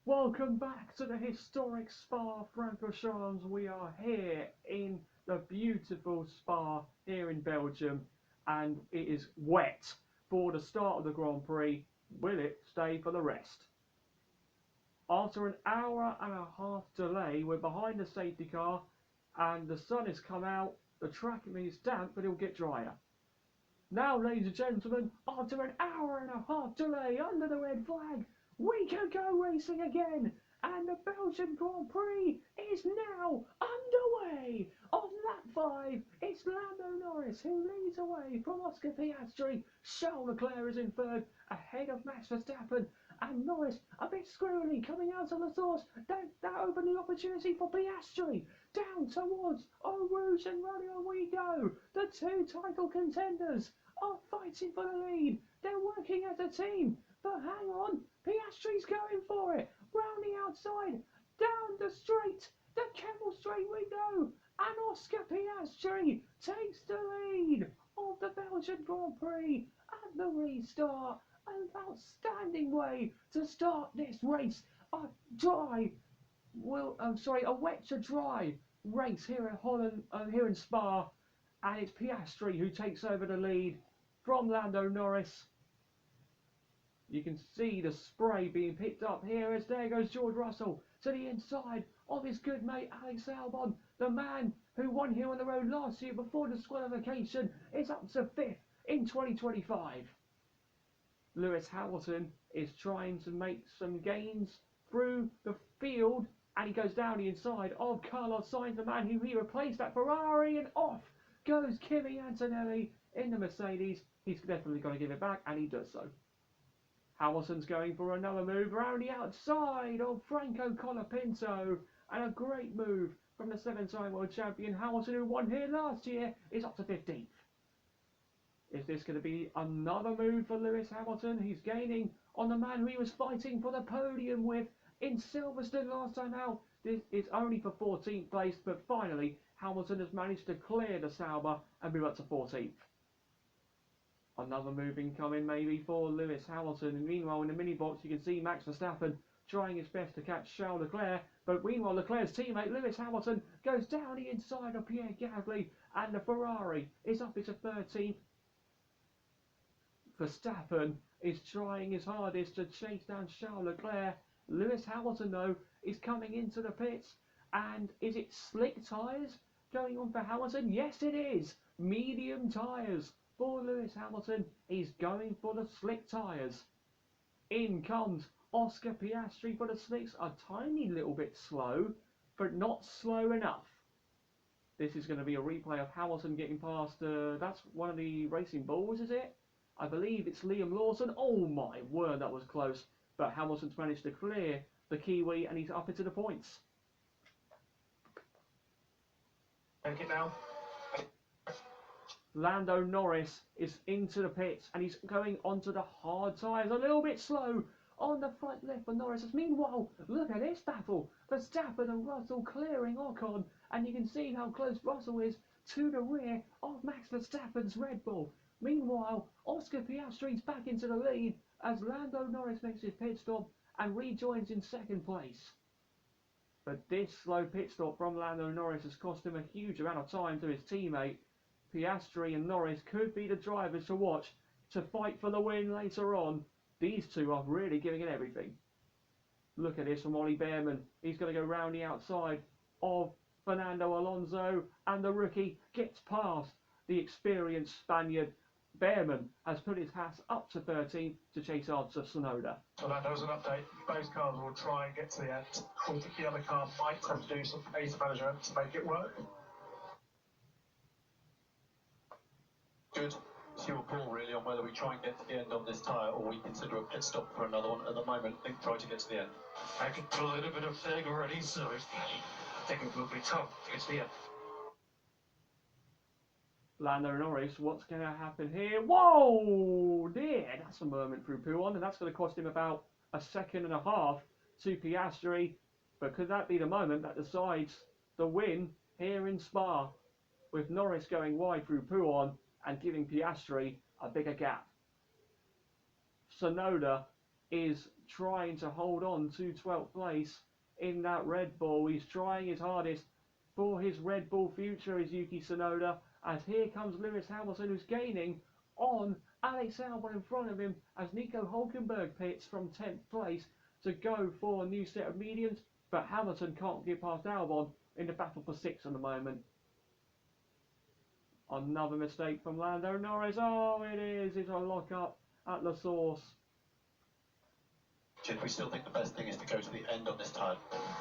Welcome back to the historic Spa-Francorchamps. We are here in the beautiful Spa here in Belgium, and it is wet for the start of the Grand Prix. Will it stay for the rest? After an hour and a half delay, we're behind the safety car, and the sun has come out. The track is damp, but it'll get drier. Now, ladies and gentlemen, after an hour and a half delay under the red flag, we can go racing again, and the Belgian Grand Prix is now underway. On lap 5, it's Lando Norris who leads away from Oscar Piastri. Charles Leclerc is in third, ahead of Max Verstappen, and Norris a bit squirrely coming out of the source. That opened the opportunity for Piastri. Down towards Eau Rouge and Radio we go. The two title contenders are fighting for the lead. They're working as a team. But hang on, Piastri's going for it. Round the outside, down the straight, the Camel Straight we go. And Oscar Piastri takes the lead of the Belgian Grand Prix at the restart. An outstanding way to start this race. A wet to dry race here in Holland, here in Spa, and it's Piastri who takes over the lead from Lando Norris. You can see the spray being picked up here as there goes George Russell to the inside of his good mate Alex Albon. The man who won here on the road last year before disqualification is up to 5th in 2025. Lewis Hamilton is trying to make some gains through the field, and he goes down the inside of Carlos Sainz, the man who he replaced at Ferrari, and off goes Kimi Antonelli in the Mercedes. He's definitely going to give it back, and he does so. Hamilton's going for another move around the outside of Franco Colapinto, and a great move from the 7-time world champion Hamilton, who won here last year, is up to 15th. Is this going to be another move for Lewis Hamilton? He's gaining on the man who he was fighting for the podium with in Silverstone last time out. This is only for 14th place, but finally Hamilton has managed to clear the Sauber and move up to 14th. Another move incoming maybe for Lewis Hamilton. And meanwhile, in the mini box, you can see Max Verstappen trying his best to catch Charles Leclerc. But meanwhile, Leclerc's teammate Lewis Hamilton goes down the inside of Pierre Gasly, and the Ferrari is up into 13th. Verstappen is trying his hardest to chase down Charles Leclerc. Lewis Hamilton, though, is coming into the pits. And is it slick tyres going on for Hamilton? Yes, it is. Medium tyres for Lewis Hamilton. He's going for the slick tyres. In comes Oscar Piastri for the slicks. A tiny little bit slow, but not slow enough. This is going to be a replay of Hamilton getting past, that's one of the Racing Bulls, is it? I believe it's Liam Lawson. Oh my word, that was close. But Hamilton's managed to clear the Kiwi, and he's up into the points. Take it now. Lando Norris is into the pits, and he's going onto the hard tyres. A little bit slow on the front left for Norris. Meanwhile, look at this battle. Verstappen and Russell clearing Ocon, and you can see how close Russell is to the rear of Max Verstappen's Red Bull. Meanwhile, Oscar Piastri's back into the lead as Lando Norris makes his pit stop and rejoins in 2nd place. But this slow pit stop from Lando Norris has cost him a huge amount of time to his teammate. Piastri and Norris could be the drivers to watch to fight for the win later on. These two are really giving it everything. Look at this from Ollie Bearman. He's going to go round the outside of Fernando Alonso, and the rookie gets past the experienced Spaniard. Bearman has put his hat up to 13th to chase after Tsunoda. So that was an update. Both cars will try and get to the end. I think the other car might have to do some pace management to make it work. Good. It's your call really on whether we try and get to the end on this tyre or we consider a pit stop for another one. At the moment, I think try to get to the end. I can feel a little bit of fatigue already, so I think it will be tough to get to the end. Lando Norris, what's going to happen here? Whoa, dear, that's a moment through Puon, and that's going to cost him about a second and a half to Piastri. But could that be the moment that decides the win here in Spa, with Norris going wide through Puon and giving Piastri a bigger gap? Tsunoda is trying to hold on to 12th place in that Red Bull. He's trying his hardest for his Red Bull future, is Yuki Tsunoda, as here comes Lewis Hamilton, who's gaining on Alex Albon in front of him as Nico Hulkenberg pits from 10th place to go for a new set of mediums, but Hamilton can't get past Albon in the battle for 6th at the moment. Another mistake from Lando Norris. Oh, it is. It's a lock-up at the source. Jim, we still think the best thing is to go to the end on this tyre.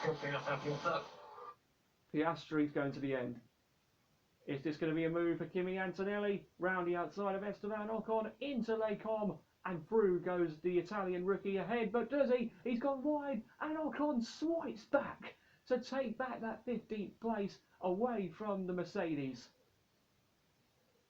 Good thing I'm happy with that. Piastri's going to the end. Is this going to be a move for Kimi Antonelli? Round the outside of Esteban Ocon into Les Combes, and through goes the Italian rookie ahead. But does he? He's gone wide, and Ocon swipes back to take back that 15th place away from the Mercedes.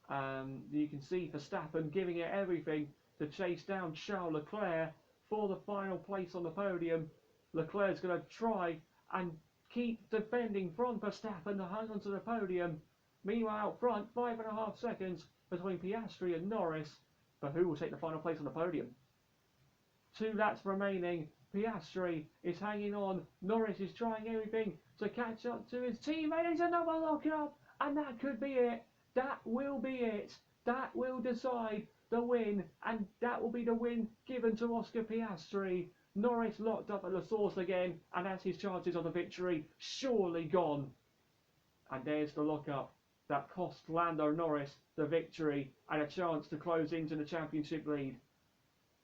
You can see Verstappen giving it everything to chase down Charles Leclerc for the final place on the podium. Leclerc's going to try and keep defending from Verstappen to hang onto the podium. Meanwhile, out front, 5.5 seconds between Piastri and Norris. But who will take the final place on the podium? 2 laps remaining. Piastri is hanging on. Norris is trying everything to catch up to his teammate. It's another lock-up, and that could be it. That will be it. That will decide the win, and that will be the win given to Oscar Piastri. Norris locked up at the source again, and that's his chances of the victory surely gone. And there's the lock-up that cost Lando Norris the victory and a chance to close into the championship lead.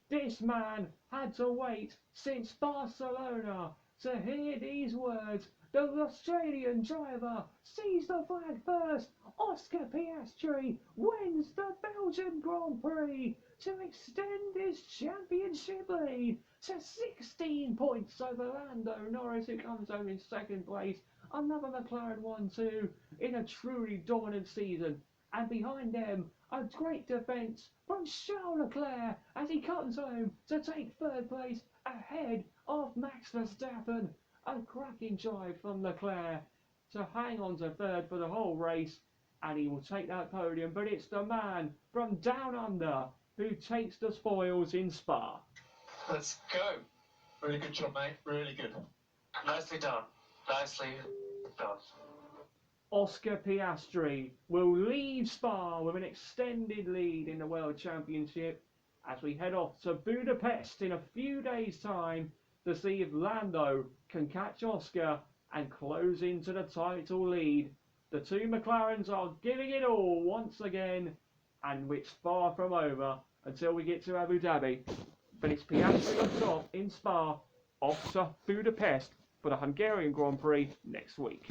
This man had to wait since Barcelona to hear these words. The Australian driver sees the flag first. Oscar Piastri wins the Belgian Grand Prix to extend his championship lead to 16 points over Lando Norris, who comes home in 2nd place. Another McLaren 1-2 in a truly dominant season. And behind them, a great defence from Charles Leclerc as he comes home to take 3rd place ahead of Max Verstappen. A cracking drive from Leclerc to hang on to 3rd for the whole race, and he will take that podium. But it's the man from down under who takes the spoils in Spa. Let's go. Really good job, mate. Really good. Nicely done. Nicely done. Oscar Piastri will leave Spa with an extended lead in the World Championship as we head off to Budapest in a few days' time to see if Lando can catch Oscar and close into the title lead. The 2 McLarens are giving it all once again, and it's far from over until we get to Abu Dhabi. But it's Piastri on top in Spa, off to Budapest for the Hungarian Grand Prix next week.